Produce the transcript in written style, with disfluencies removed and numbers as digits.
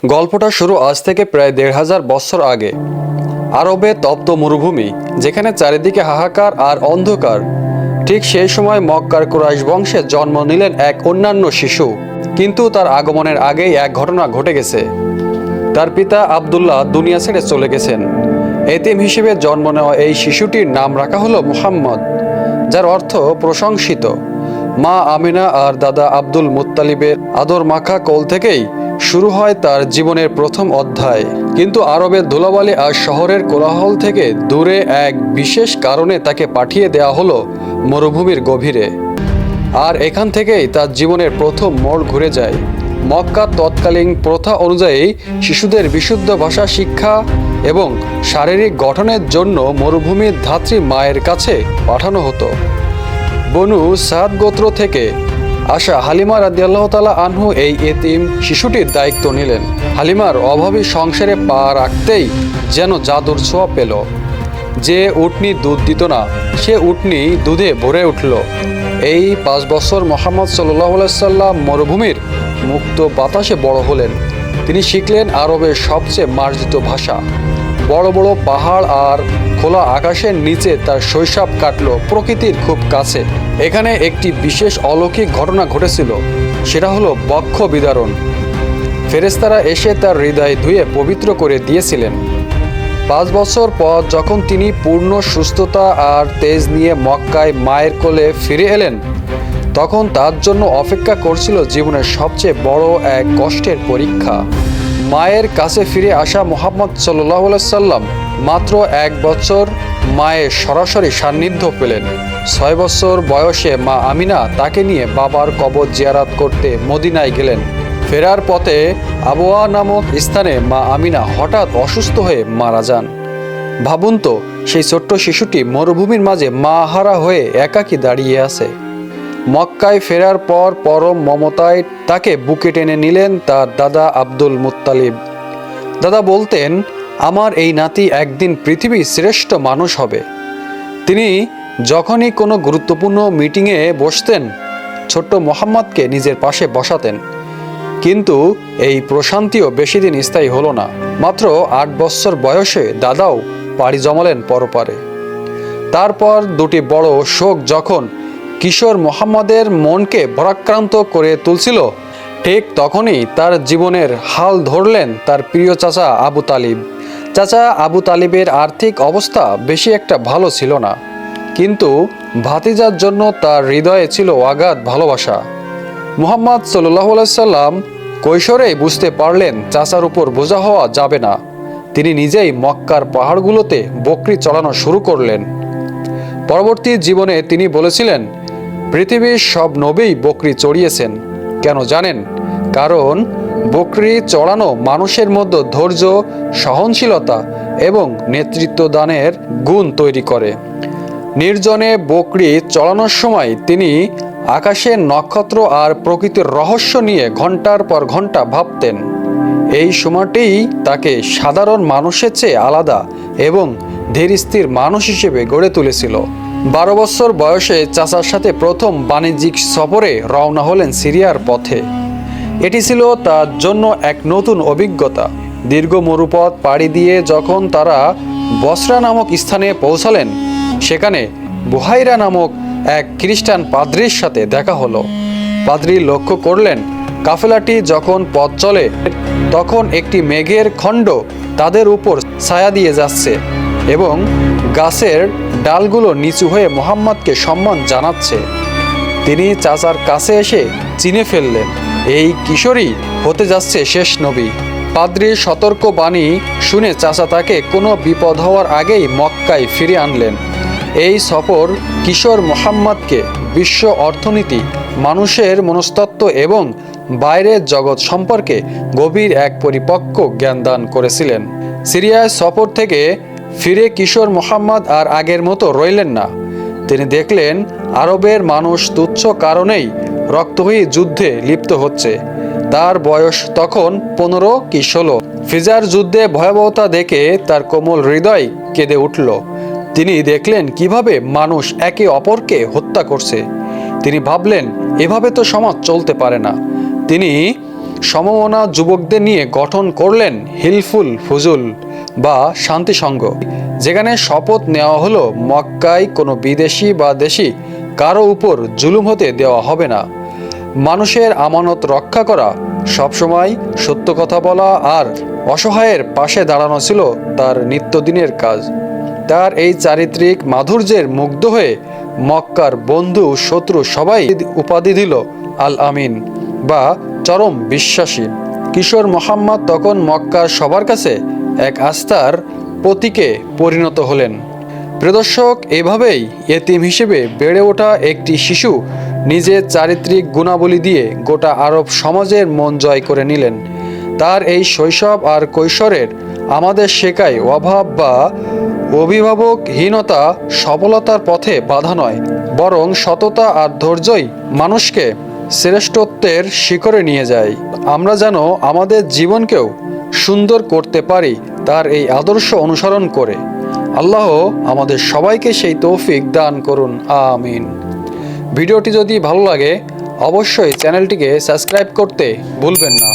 গল্পটা শুরু আজ থেকে প্রায় ১৫০০ বছর আগে। আরবে তপ্ত মরুভূমি, যেখানে চারিদিকে হাহাকার আর অন্ধকার। ঠিক সেই সময় মক্কার কুরাইশ বংশে জন্ম নিলেন এক অন্যান্য শিশু। কিন্তু তার আগমনের আগেই এক ঘটনা ঘটে গেছে। তার পিতা আব্দুল্লাহ দুনিয়া ছেড়ে চলে গেছেন। এতিম হিসেবে জন্ম নেওয়া এই শিশুটির নাম রাখা হলো মুহাম্মদ, যার অর্থ প্রশংসিত। মা আমিনা আর দাদা আব্দুল মুত্তালিবের আদর মাখা কোল থেকেই শুরু হয় তার জীবনের প্রথম অধ্যায়। কিন্তু আরবের ধুলাবালি আর শহরের কোলাহল থেকে দূরে এক বিশেষ কারণে তাকে পাঠিয়ে দেওয়া হলো মরুভূমির গভীরে। আর এখান থেকেই তার জীবনের প্রথম মোড় ঘুরে যায়। মক্কার তৎকালীন প্রথা অনুযায়ী শিশুদের বিশুদ্ধ ভাষা শিক্ষা এবং শারীরিক গঠনের জন্য মরুভূমির ধাত্রী মায়ের কাছে পাঠানো হতো। বনু সাদ গোত্র থেকে আসা হালিমা রাদিয়াল্লাহু তাআলা আনহু এই এতিম শিশুটির দায়িত্ব নিলেন। হালিমার অভাবী সংসারে পা রাখতেই যেন জাদুর ছোঁয়া পেল। যে উটনি দুধ দিত না, সে উটনি দুধে ভরে উঠল। এই ৫ বছর মুহাম্মদ সাল্লাল্লাহু আলাইহি সাল্লাম মরুভূমির মুক্ত বাতাসে বড় হলেন। তিনি শিখলেন আরবের সবচেয়ে মার্জিত ভাষা। বড় বড় পাহাড় আর খোলা আকাশের নিচে তার শৈশব কাটল প্রকৃতির খুব কাছে। এখানে একটি বিশেষ অলৌকিক ঘটনা ঘটেছিল, সেটা হলো বক্ষ বিদারণ। ফেরেশতারা এসে তার হৃদয় ধুয়ে পবিত্র করে দিয়েছিলেন। ৫ বছর পর যখন তিনি পূর্ণ সুস্থতা আর তেজ নিয়ে মক্কায় মায়ের কোলে ফিরে এলেন, তখন তার জন্য অপেক্ষা করছিল জীবনের সবচেয়ে বড় এক কষ্টের পরীক্ষা। মায়ের কাছে ফিরে আসা মুহাম্মদ সাল্লাল্লাহু আলাইহি সাল্লাম মাত্র ১ বছর মায়ের সরাসরি সান্নিধ্য পেলেন। ৬ বছর বয়সে মা আমিনা তাকে নিয়ে বাবার কবর জিয়ারত করতে মদিনায় গেলেন। ফেরার পথে আবওয়া নামক স্থানে মা আমিনা হঠাৎ অসুস্থ হয়ে মারা যান। ভাবুন তো, সেই ছোট্ট শিশুটি মরুভূমির মাঝে মা হারা হয়ে একাকী দাঁড়িয়ে আছে। মক্কায় ফেরার পর পরম মমতায় তাকে বুকে টেনে নিলেন তার দাদা আব্দুল মুত্তালিব। দাদা বলতেন, আমার এই নাতি একদিন পৃথিবীর শ্রেষ্ঠ মানুষ হবে। তিনি যখনই কোনো গুরুত্বপূর্ণ মিটিংয়ে বসতেন, ছোট্ট মোহাম্মদকে নিজের পাশে বসাতেন। কিন্তু এই প্রশান্তিও বেশি দিন স্থায়ী হলো না। মাত্র ৮ বছর বয়সে দাদাও পাড়ি জমালেন পরপারে। তারপর দুটি বড় শোক যখন কিশোর মোহাম্মদের মনকে ভারাক্রান্ত করে তুলছিল, ঠিক তখনই তার জীবনের হাল ধরলেন তার প্রিয় চাচা আবু তালিব। চাচা আবু তালিবের আর্থিক অবস্থা বেশি একটা ভালো ছিল না, কিন্তু ভাতিজার জন্য তার হৃদয়ে ছিল অগাধ ভালোবাসা। মুহাম্মদ সাল্লাল্লাহু আলাইহি সাল্লাম কৈশোরেই বুঝতে পারলেন চাচার উপর বোঝা হওয়া যাবে না। তিনি নিজেই মক্কার পাহাড়গুলোতে বকরি চড়ানো শুরু করলেন। পরবর্তী জীবনে তিনি বলেছিলেন, পৃথিবীর সব নবীই বকরি চড়িয়েছেন। কেন জানেন? কারণ বকরি চড়ানো মানুষের মধ্যে ধৈর্য, সহনশীলতা এবং নেতৃত্ব দানের গুণ তৈরি করে। নির্জনে বকরি চড়ানোর সময় তিনি আকাশের নক্ষত্র আর প্রকৃতির রহস্য নিয়ে ঘন্টার পর ঘন্টা ভাবতেন। এই সময়টিই তাকে সাধারণ মানুষের চেয়ে আলাদা এবং ধীর স্থির মানুষ হিসেবে গড়ে তুলেছিল। ১২ বছর বয়সে চাচার সাথে প্রথম বাণিজ্যিক সফরে রওনা হলেন সিরিয়ার পথে। এটি ছিল তার জন্য এক নতুন অভিজ্ঞতা। দীর্ঘ মরুপথ পাড়ি দিয়ে যখন তারা বসরা নামক স্থানে পৌঁছালেন, সেখানে বুহাইরা নামক এক খ্রিস্টান পাদ্রির সাথে দেখা হলো। পাদ্রি লক্ষ্য করলেন, কাফেলাটি যখন পথ চলে তখন একটি মেঘের খণ্ড তাদের উপর ছায়া দিয়ে যাচ্ছে এবং গাছের ডালগুলো নিচু হয়ে মুহাম্মদকে সম্মান জানাচ্ছে। তিনি চাচার কাছে এসে চিনে ফেললেন, এই কিশোরী হতে যাচ্ছে শেষ নবী। পাদ্রির সতর্ক বাণী শুনে চাচা তাকে কোনো বিপদ হওয়ার আগেই মক্কায় ফিরে আনলেন। এই সফর কিশোর মুহাম্মদকে বিশ্ব অর্থনীতি, মানুষের মনস্তত্ত্ব এবং বাইরের জগৎ সম্পর্কে গভীর এক পরিপক্ক জ্ঞান দান করেছিলেন। সিরিয়ায় সফর থেকে ফিরে কিশোর মুহাম্মদ আর আগের মতো রইলেন না। তিনি দেখলেন আরবের মানুষ তুচ্ছ কারণেই রক্তহী যুদ্ধে লিপ্ত হচ্ছে। তার বয়স তখন ১৫ কি ১৬। ফিজার যুদ্ধে ভয়াবহতা দেখে তার কোমল হৃদয় কেঁদে উঠল। তিনি দেখলেন কিভাবে মানুষ একে অপরকে হত্যা করছে। তিনি ভাবলেন, এভাবে তো সমাজ চলতে পারে না। তিনি সমমনা যুবকদের নিয়ে গঠন করলেন হিলফুল ফুজুল বা শান্তি সংঘ, যেখানে শপথ নেওয়া হলো মক্কায় কোনো বিদেশি বা দেশি কারো উপর জুলুম হতে দেওয়া হবে না, মানুষের আমানত রক্ষা করা, সবসময় সত্য কথা বলা আর অসহায়ের পাশে দাঁড়ানো ছিল তার নিত্যদিনের কাজ। তার এই চারিত্রিক মাধুর্যের মুগ্ধ হয়ে মক্কার বন্ধু শত্রু সবাই উপাধি দিল আল আমিন বা চরম বিশ্বাসী। কিশোর মোহাম্মদ তখন মক্কার সবার কাছে এক আস্থার প্রতীকে পরিণত হলেন। প্রিয়দর্শক, এভাবেই এতিম হিসেবে বেড়ে ওঠা একটি শিশু নিজের চারিত্রিক গুণাবলী দিয়ে গোটা আরব সমাজের মন জয় করে নিলেন। তার এই শৈশব আর কৈশোরের আমাদের শেখায় অভাব বা অভিভাবকহীনতা সফলতার পথে বাধা নয়, বরং সততা আর ধৈর্যই মানুষকে শ্রেষ্ঠত্বের শিখরে নিয়ে যায়। আমরা যেন আমাদের জীবনকেও সুন্দর করতে পারি তার এই আদর্শ অনুসরণ করে। আল্লাহ আমাদের সবাইকে সেই তৌফিক দান করুন, আমিন। ভিডিওটি যদি ভালো লাগে অবশ্যই চ্যানেলটিকে সাবস্ক্রাইব করতে ভুলবেন না।